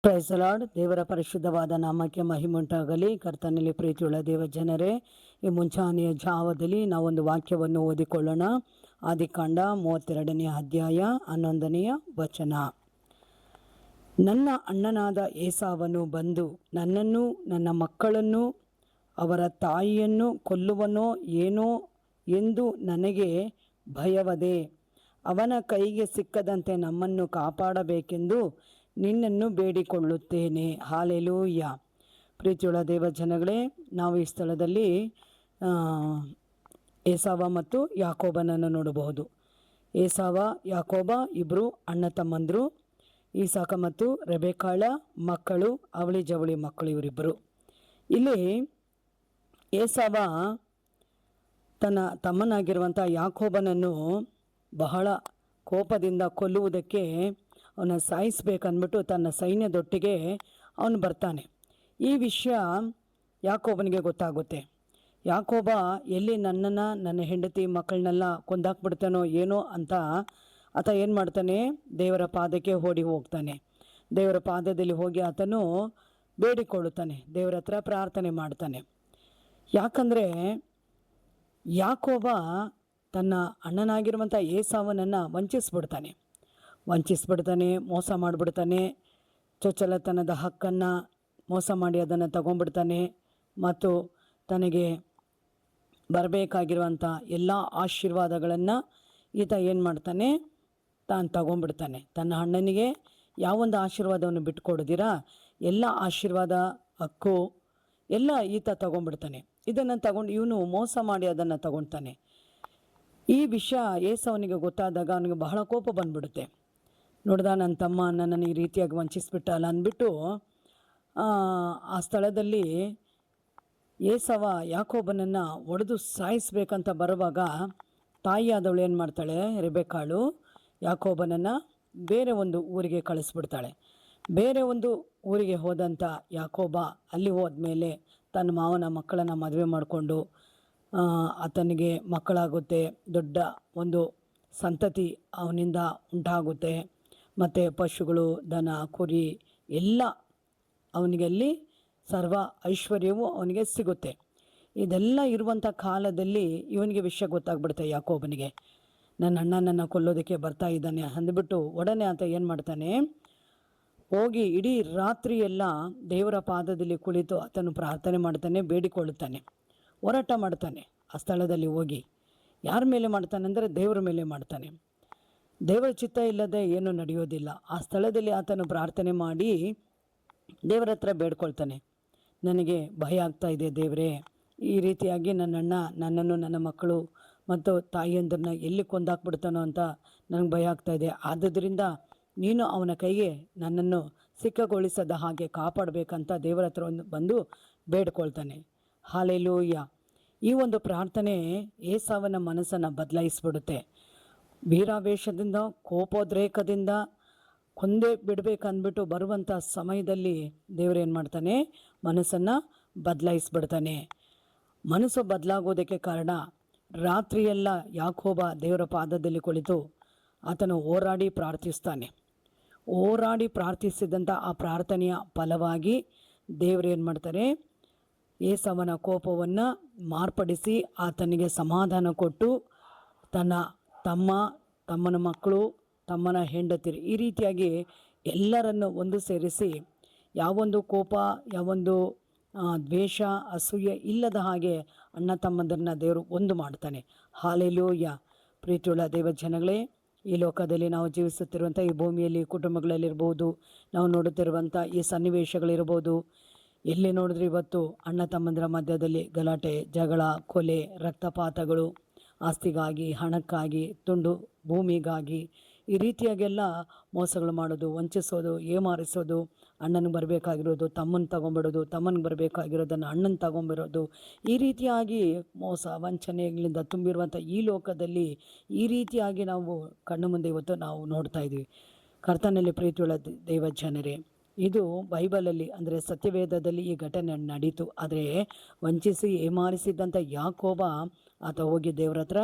Price the lord. ದೇವರ ಪರಿಶುದ್ಧವಾದ ನಾಮಕ್ಕೆ ಮಹಿಮುಂಟಾಗಲಿ. ಕರ್ತನಲ್ಲಿ ಪ್ರೀತಿಯುಳ್ಳ ದೇವ ಜನರೇ, ಈ ಮುಂಚಾನೆಯ ಜಾವದಲ್ಲಿ ನಾವೊಂದು ವಾಕ್ಯವನ್ನು ಓದಿಕೊಳ್ಳೋಣ. ಆದಿಕಾಂಡ 32ನೇ ಅಧ್ಯಾಯ 11ನೇ ವಚನ. ನನ್ನ ಅಣ್ಣನಾದ ಏಸಾವನು ಬಂದು ನನ್ನನ್ನು ನನ್ನ ಮಕ್ಕಳನ್ನು ಅವರ ತಾಯಿಯನ್ನು ಕೊಲ್ಲುವನೋ ಏನೋ ಎಂದು ನನಗೆ ಭಯವದೆ. ಅವನ ಕೈಗೆ ಸಿಕ್ಕದಂತೆ ನಮ್ಮನ್ನು ಕಾಪಾಡಬೇಕೆಂದು ನಿನ್ನನ್ನು ಬೇಡಿಕೊಳ್ಳುತ್ತೇನೆ. ಹಾಲೆಲೂಯ. ಪ್ರೀತಿಯುಳ್ಳ ದೇವ ಜನಗಳೇ, ನಾವು ಈ ಸ್ಥಳದಲ್ಲಿ ಏಸಾವ ಮತ್ತು ಯಾಕೋಬನನ್ನು ನೋಡಬಹುದು. ಏಸಾವ ಯಾಕೋಬ ಇಬ್ಬರು ಅಣ್ಣ ತಮ್ಮಂದರು. ಈಸಾಕ ಮತ್ತು ರೆಬೆಕಾಳ ಮಕ್ಕಳು, ಅವಳಿ ಜವಳಿ ಮಕ್ಕಳು ಇವರಿಬ್ಬರು. ಇಲ್ಲಿ ಏಸಾವ ತನ್ನ ತಮ್ಮನಾಗಿರುವಂಥ ಯಾಕೋಬನನ್ನು ಬಹಳ ಕೋಪದಿಂದ ಕೊಲ್ಲುವುದಕ್ಕೆ, ಅವನ ಸಾಯಿಸ್ಬೇಕಂದ್ಬಿಟ್ಟು ತನ್ನ ಸೈನ್ಯದೊಟ್ಟಿಗೆ ಅವನು ಬರ್ತಾನೆ. ಈ ವಿಷಯ ಯಾಕೋಬನಿಗೆ ಗೊತ್ತಾಗುತ್ತೆ. ಯಾಕೋಬ ಎಲ್ಲಿ ನನ್ನನ್ನು ನನ್ನ ಹೆಂಡತಿ ಮಕ್ಕಳನ್ನೆಲ್ಲ ಕೊಂದಾಕ್ಬಿಡ್ತಾನೋ ಏನೋ ಅಂತ ಆತ ಏನು ಮಾಡ್ತಾನೆ, ದೇವರ ಪಾದಕ್ಕೆ ಓಡಿ ಹೋಗ್ತಾನೆ. ದೇವರ ಪಾದದಲ್ಲಿ ಹೋಗಿ ಆತನು ಬೇಡಿಕೊಳ್ಳುತ್ತಾನೆ, ದೇವರ ಹತ್ರ ಪ್ರಾರ್ಥನೆ ಮಾಡ್ತಾನೆ. ಯಾಕಂದರೆ ಯಾಕೋಬ ತನ್ನ ಅಣ್ಣನಾಗಿರುವಂಥ ಏಸಾವನನ್ನು ವಂಚಿಸ್ಬಿಡ್ತಾನೆ, ಮೋಸ ಮಾಡಿಬಿಡ್ತಾನೆ. ಚೊಚ್ಚಲತನದ ಹಕ್ಕನ್ನು ಮೋಸ ಮಾಡಿ ಅದನ್ನು ತಗೊಂಡ್ಬಿಡ್ತಾನೆ. ಮತ್ತು ತನಗೆ ಬರಬೇಕಾಗಿರುವಂಥ ಎಲ್ಲ ಆಶೀರ್ವಾದಗಳನ್ನು ಈತ ಏನು ಮಾಡ್ತಾನೆ, ತಾನು ತಗೊಂಡ್ಬಿಡ್ತಾನೆ. ತನ್ನ ಅಣ್ಣನಿಗೆ ಯಾವೊಂದು ಆಶೀರ್ವಾದವನ್ನು ಬಿಟ್ಕೊಡೋದಿರಾ ಎಲ್ಲ ಆಶೀರ್ವಾದ, ಹಕ್ಕು ಎಲ್ಲ ಈತ ತಗೊಂಡ್ಬಿಡ್ತಾನೆ. ಇದನ್ನು ತಗೊಂಡು ಇವನು ಮೋಸ ಮಾಡಿ ಅದನ್ನು ತಗೊಳ್ತಾನೆ. ಈ ವಿಷಯ ಏಸವನಿಗೆ ಗೊತ್ತಾದಾಗ ಅವನಿಗೆ ಬಹಳ ಕೋಪ ಬಂದ್ಬಿಡುತ್ತೆ. ನೋಡ್ದ, ನನ್ನ ತಮ್ಮ ನನ್ನನ್ನು ಈ ರೀತಿಯಾಗಿ ವಂಚಿಸ್ಬಿಟ್ಟಲ್ಲ ಅಂದ್ಬಿಟ್ಟು ಆ ಸ್ಥಳದಲ್ಲಿ ಏಸವ ಯಾಕೋಬನನ್ನು ಒಡೆದು ಸಾಯಿಸ್ಬೇಕಂತ ಬರುವಾಗ ತಾಯಿಯಾದವಳು ಏನು ಮಾಡ್ತಾಳೆ, ರೆಬೆಕಾಳು ಯಾಕೋಬನನ್ನು ಬೇರೆ ಒಂದು ಊರಿಗೆ ಕಳಿಸ್ಬಿಡ್ತಾಳೆ. ಬೇರೆ ಒಂದು ಊರಿಗೆ ಹೋದಂಥ ಯಾಕೋಬ ಅಲ್ಲಿ ಹೋದ್ಮೇಲೆ ತನ್ನ ಮಾವನ ಮಕ್ಕಳನ್ನು ಮದುವೆ ಮಾಡಿಕೊಂಡು ಆತನಿಗೆ ಮಕ್ಕಳಾಗುತ್ತೆ. ದೊಡ್ಡ ಒಂದು ಸಂತತಿ ಅವನಿಂದ ಉಂಟಾಗುತ್ತೆ. ಮತ್ತು ಪಶುಗಳು, ದನ, ಕುರಿ ಎಲ್ಲ ಅವನಿಗೆ ಅಲ್ಲಿ ಸರ್ವ ಐಶ್ವರ್ಯವು ಅವನಿಗೆ ಸಿಗುತ್ತೆ. ಇದೆಲ್ಲ ಇರುವಂಥ ಕಾಲದಲ್ಲಿ ಇವನಿಗೆ ವಿಷಯ ಗೊತ್ತಾಗ್ಬಿಡುತ್ತೆ ಯಾಕೋಬನಿಗೆ. ನನ್ನ ಅಣ್ಣ ನನ್ನ ಕೊಲ್ಲೋದಕ್ಕೆ ಬರ್ತಾ ಇದ್ದಾನೆ ಅಂದ್ಬಿಟ್ಟು ಒಡನೆ ಆತ ಏನು ಮಾಡ್ತಾನೆ, ಹೋಗಿ ಇಡೀ ರಾತ್ರಿ ಎಲ್ಲ ದೇವರ ಪಾದದಲ್ಲಿ ಕುಳಿತು ಆತನು ಪ್ರಾರ್ಥನೆ ಮಾಡ್ತಾನೆ, ಬೇಡಿಕೊಳ್ಳುತ್ತಾನೆ, ಹೋರಾಟ ಮಾಡ್ತಾನೆ. ಆ ಸ್ಥಳದಲ್ಲಿ ಹೋಗಿ ಯಾರ ಮೇಲೆ ಮಾಡ್ತಾನೆ ಅಂದರೆ ದೇವರ ಮೇಲೆ ಮಾಡ್ತಾನೆ. ದೇವರ ಚಿತ್ತ ಇಲ್ಲದೆ ಏನೂ ನಡೆಯೋದಿಲ್ಲ. ಆ ಸ್ಥಳದಲ್ಲಿ ಆತನು ಪ್ರಾರ್ಥನೆ ಮಾಡಿ ದೇವರ ಹತ್ರ ಬೇಡ್ಕೊಳ್ತಾನೆ, ನನಗೆ ಭಯ ಆಗ್ತಾ ಇದೆ ದೇವರೇ, ಈ ರೀತಿಯಾಗಿ ನನ್ನಣ್ಣ ನನ್ನನ್ನು ನನ್ನ ಮಕ್ಕಳು ಮತ್ತು ತಾಯಿಯಂದ್ರನ್ನ ಎಲ್ಲಿ ಕೊಂದಾಕ್ಬಿಡ್ತಾನೋ ಅಂತ ನನಗೆ ಭಯ ಆಗ್ತಾಯಿದೆ. ಆದುದರಿಂದ ನೀನು ಅವನ ಕೈಗೆ ನನ್ನನ್ನು ಸಿಕ್ಕಗೊಳಿಸದ ಹಾಗೆ ಕಾಪಾಡಬೇಕಂತ ದೇವರ ಹತ್ರ ಬಂದು ಬೇಡ್ಕೊಳ್ತಾನೆ. ಹಾಲೆಲೂಯ. ಈ ಒಂದು ಪ್ರಾರ್ಥನೆ ಏಸಾವನ ಮನಸ್ಸನ್ನು ಬದಲಾಯಿಸ್ಬಿಡುತ್ತೆ. ವೀರಾವೇಶದಿಂದ, ಕೋಪೋದ್ರೇಕದಿಂದ ಕೊಂದೇ ಬಿಡಬೇಕಂದ್ಬಿಟ್ಟು ಬರುವಂಥ ಸಮಯದಲ್ಲಿ ದೇವರು ಏನು ಮಾಡ್ತಾನೆ, ಮನಸ್ಸನ್ನು ಬದಲಾಯಿಸ್ಬಿಡ್ತಾನೆ. ಮನಸ್ಸು ಬದಲಾಗೋದಕ್ಕೆ ಕಾರಣ, ರಾತ್ರಿಯೆಲ್ಲ ಯಾಕೋಬ ದೇವರ ಪಾದದಲ್ಲಿ ಕುಳಿತು ಆತನು ಹೋರಾಡಿ ಪ್ರಾರ್ಥಿಸಿದಂಥ ಆ ಪ್ರಾರ್ಥನೆಯ ಫಲವಾಗಿ ದೇವರು ಏನು ಮಾಡ್ತಾರೆ, ಏಸವನ ಕೋಪವನ್ನು ಮಾರ್ಪಡಿಸಿ ಆತನಿಗೆ ಸಮಾಧಾನ ಕೊಟ್ಟು ತಮ್ಮನ ಮಕ್ಕಳು, ತಮ್ಮನ ಹೆಂಡತಿರು ಈ ರೀತಿಯಾಗಿ ಎಲ್ಲರನ್ನು ಒಂದು ಸೇರಿಸಿ ಯಾವೊಂದು ಕೋಪ, ಯಾವೊಂದು ದ್ವೇಷ, ಅಸೂಯೆ ಇಲ್ಲದ ಹಾಗೆ ಅಣ್ಣ ತಮ್ಮಂದರನ್ನ ದೇವರು ಒಂದು ಮಾಡ್ತಾನೆ. ಹಾಲೆಲೂಯ. ಪ್ರೀತಿಯುಳ್ಳ ದೇವ ಜನಗಳೇ, ಈ ಲೋಕದಲ್ಲಿ ನಾವು ಜೀವಿಸುತ್ತಿರುವಂಥ ಈ ಭೂಮಿಯಲ್ಲಿ ಕುಟುಂಬಗಳಲ್ಲಿರ್ಬೋದು, ನಾವು ನೋಡುತ್ತಿರುವಂಥ ಈ ಸನ್ನಿವೇಶಗಳಿರ್ಬೋದು, ಎಲ್ಲಿ ನೋಡಿದ್ರೆ ಇವತ್ತು ಅಣ್ಣ ತಮ್ಮಂದರ ಮಧ್ಯದಲ್ಲಿ ಗಲಾಟೆ, ಜಗಳ, ಕೊಲೆ, ರಕ್ತಪಾತಗಳು, ಆಸ್ತಿಗಾಗಿ, ಹಣಕ್ಕಾಗಿ, ತುಂಡು ಭೂಮಿಗಾಗಿ ಈ ರೀತಿಯಾಗೆಲ್ಲ ಮೋಸಗಳು ಮಾಡೋದು, ವಂಚಿಸೋದು, ಏಮಾರಿಸೋದು, ಅಣ್ಣನಿಗೆ ಬರಬೇಕಾಗಿರೋದು ತಮ್ಮನ ತಗೊಂಬಿಡೋದು, ತಮ್ಮನಿಗೆ ಬರಬೇಕಾಗಿರೋದನ್ನು ಅಣ್ಣನ ತಗೊಂಬಿರೋದು, ಈ ರೀತಿಯಾಗಿ ಮೋಸ ವಂಚನೆಗಳಿಂದ ತುಂಬಿರುವಂಥ ಈ ಲೋಕದಲ್ಲಿ ಈ ರೀತಿಯಾಗಿ ನಾವು ಕಣ್ಣು ಮುಂದೆ ಇವತ್ತು ನಾವು ನೋಡ್ತಾ ಇದ್ದೀವಿ. ಕರ್ತನಲ್ಲಿ ಪ್ರೀತಿಯುಳ್ಳ ದೇವ ಜನರೇ, ಇದು ಬೈಬಲಲ್ಲಿ ಅಂದರೆ ಸತ್ಯವೇದದಲ್ಲಿ ಈ ಘಟನೆ ನಡೀತು. ಆದರೆ ವಂಚಿಸಿ ಏಮಾರಿಸಿದ್ದಂಥ ಯಾಕೋಬ ಆತ ಹೋಗಿ ದೇವ್ರ ಹತ್ರ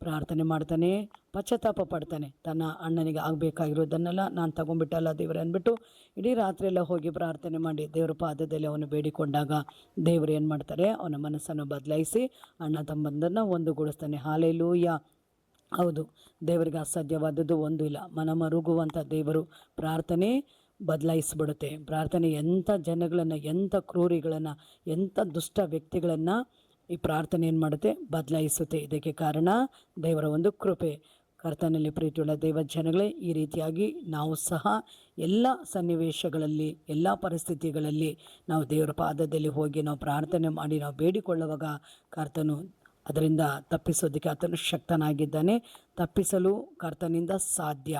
ಪ್ರಾರ್ಥನೆ ಮಾಡ್ತಾನೆ, ಪಶ್ಚಾತ್ತಾಪ ಪಡ್ತಾನೆ. ತನ್ನ ಅಣ್ಣನಿಗೆ ಆಗಬೇಕಾಗಿರೋದನ್ನೆಲ್ಲ ನಾನು ತಗೊಂಡ್ಬಿಟ್ಟಲ್ಲ ದೇವ್ರೆ ಅಂದ್ಬಿಟ್ಟು ಇಡೀ ರಾತ್ರಿ ಎಲ್ಲ ಹೋಗಿ ಪ್ರಾರ್ಥನೆ ಮಾಡಿ ದೇವ್ರ ಪಾದದಲ್ಲಿ ಅವನು ಬೇಡಿಕೊಂಡಾಗ ದೇವರು ಏನು ಮಾಡ್ತಾರೆ, ಅವನ ಮನಸ್ಸನ್ನು ಬದಲಾಯಿಸಿ ಅಣ್ಣ ತಮ್ಮಂದನ್ನು ಒಂದುಗೂಡಿಸ್ತಾನೆ. ಹಾಲೆಲೂಯ. ಹೌದು, ದೇವರಿಗೆ ಅಸಾಧ್ಯವಾದದ್ದು ಒಂದೂ ಇಲ್ಲ. ಮನಮರುಗುವಂಥ ದೇವರು ಪ್ರಾರ್ಥನೆ ಬದಲಾಯಿಸಿಬಿಡುತ್ತೆ. ಪ್ರಾರ್ಥನೆ ಎಂಥ ಜನಗಳನ್ನು, ಎಂಥ ಕ್ರೂರಿಗಳನ್ನು, ಎಂಥ ದುಷ್ಟ ವ್ಯಕ್ತಿಗಳನ್ನು ಈ ಪ್ರಾರ್ಥನೆ ಏನು ಮಾಡುತ್ತೆ, ಬದಲಾಯಿಸುತ್ತೆ. ಇದಕ್ಕೆ ಕಾರಣ ದೇವರ ಒಂದು ಕೃಪೆ. ಕರ್ತನಲ್ಲಿ ಪ್ರೀತಿಯುಳ್ಳ ದೇವ ಜನಗಳೇ, ಈ ರೀತಿಯಾಗಿ ನಾವು ಸಹ ಎಲ್ಲ ಸನ್ನಿವೇಶಗಳಲ್ಲಿ, ಎಲ್ಲ ಪರಿಸ್ಥಿತಿಗಳಲ್ಲಿ ನಾವು ದೇವರ ಪಾದದಲ್ಲಿ ಹೋಗಿ ನಾವು ಪ್ರಾರ್ಥನೆ ಮಾಡಿ ನಾವು ಬೇಡಿಕೊಳ್ಳುವಾಗ ಕರ್ತನು ಅದರಿಂದ ತಪ್ಪಿಸೋದಕ್ಕೆ ಆತನು ಶಕ್ತನಾಗಿದ್ದಾನೆ. ತಪ್ಪಿಸಲು ಕರ್ತನಿಂದ ಸಾಧ್ಯ.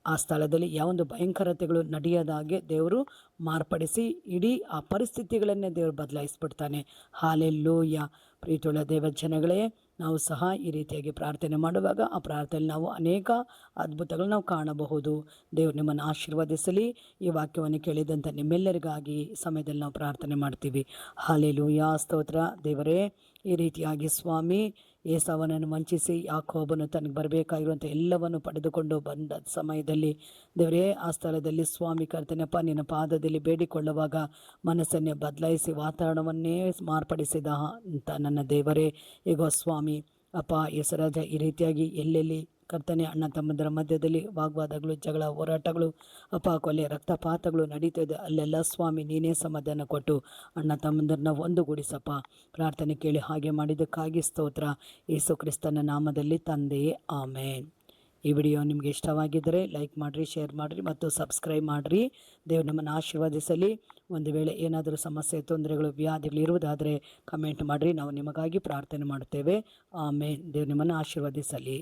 ಆ ಸ್ಥಳದಲ್ಲಿ ಯಾವೊಂದು ಭಯಂಕರತೆಗಳು ನಡೆಯದಾಗೆ ದೇವರು ಮಾರ್ಪಡಿಸಿ ಇಡೀ ಆ ಪರಿಸ್ಥಿತಿಗಳನ್ನೇ ದೇವರು ಬದಲಾಯಿಸ್ಬಿಡ್ತಾನೆ. ಹಾಲೆಲೂಯ. ಪ್ರೀತಿಯುಳ್ಳ ದೇವ ಜನಗಳೇ, ನಾವು ಸಹ ಈ ರೀತಿಯಾಗಿ ಪ್ರಾರ್ಥನೆ ಮಾಡುವಾಗ ಆ ಪ್ರಾರ್ಥನೆಯಲ್ಲಿ ನಾವು ಅನೇಕ ಅದ್ಭುತಗಳು ನಾವು ಕಾಣಬಹುದು. ದೇವರು ನಿಮ್ಮನ್ನು ಆಶೀರ್ವದಿಸಲಿ. ಈ ವಾಕ್ಯವನ್ನು ಕೇಳಿದಂಥ ನಿಮ್ಮೆಲ್ಲರಿಗಾಗಿ ಈ ಸಮಯದಲ್ಲಿ ನಾವು ಪ್ರಾರ್ಥನೆ ಮಾಡ್ತೀವಿ. ಹಾಲೆಲೂಯ. ಸ್ತೋತ್ರ ದೇವರೇ. ಈ ರೀತಿಯಾಗಿ ಸ್ವಾಮಿ, ಏಸಾವನನ್ನು ವಂಚಿಸಿ ಯಾಕೋಬನು ತನಗೆ ಬರಬೇಕಾಗಿರುವಂಥ ಎಲ್ಲವನ್ನು ಪಡೆದುಕೊಂಡು ಬಂದ ಸಮಯದಲ್ಲಿ ದೇವರೇ, ಆ ಸ್ಥಳದಲ್ಲಿ ಸ್ವಾಮಿ ಕರ್ತನೆಪ್ಪ ನಿನ್ನ ಪಾದದಲ್ಲಿ ಬೇಡಿಕೊಳ್ಳುವಾಗ ಮನಸ್ಸನ್ನೇ ಬದಲಾಯಿಸಿ ವಾತಾವರಣವನ್ನೇ ಮಾರ್ಪಡಿಸಿದ ಅಂತ ನನ್ನ ದೇವರೇ. ಈಗ ಸ್ವಾಮಿ ಅಪ್ಪ ಯೇಸುರಾಜ, ಈ ರೀತಿಯಾಗಿ ಎಲ್ಲೆಲ್ಲಿ ಕರ್ತನೆ ಅಣ್ಣ ತಮ್ಮಂದರ ಮಧ್ಯದಲ್ಲಿ ವಾಗ್ವಾದಗಳು, ಜಗಳ, ಹೋರಾಟಗಳು, ಅಪ್ಪ ಕೊಲೆ, ರಕ್ತಪಾತಗಳು ನಡೀತದೆ, ಅಲ್ಲೆಲ್ಲ ಸ್ವಾಮಿ ನೀನೇ ಸಮಾಧಾನ ಕೊಟ್ಟು ಅಣ್ಣ ತಮ್ಮಂದರನ್ನ ಒಂದುಗೂಡಿಸಪ್ಪ. ಪ್ರಾರ್ಥನೆ ಕೇಳಿ ಹಾಗೆ ಮಾಡಿದ್ದಕ್ಕಾಗಿ ಸ್ತೋತ್ರ. ಯೇಸು ಕ್ರಿಸ್ತನ ನಾಮದಲ್ಲಿ ತಂದೆಯೇ, ಆಮೇನ್. ಈ ವಿಡಿಯೋ ನಿಮಗೆ ಇಷ್ಟವಾಗಿದ್ದರೆ ಲೈಕ್ ಮಾಡಿರಿ, ಶೇರ್ ಮಾಡಿರಿ ಮತ್ತು ಸಬ್ಸ್ಕ್ರೈಬ್ ಮಾಡಿರಿ. ದೇವ್ರು ನಮ್ಮನ್ನು ಆಶೀರ್ವದಿಸಲಿ. ಒಂದು ವೇಳೆ ಏನಾದರೂ ಸಮಸ್ಯೆ, ತೊಂದರೆಗಳು, ವ್ಯಾಧಿಗಳು ಇರುವುದಾದರೆ ಕಮೆಂಟ್ ಮಾಡಿರಿ. ನಾವು ನಿಮಗಾಗಿ ಪ್ರಾರ್ಥನೆ ಮಾಡುತ್ತೇವೆ. ಆಮೇನ್. ದೇವ್ರು ನಿಮ್ಮನ್ನು ಆಶೀರ್ವದಿಸಲಿ.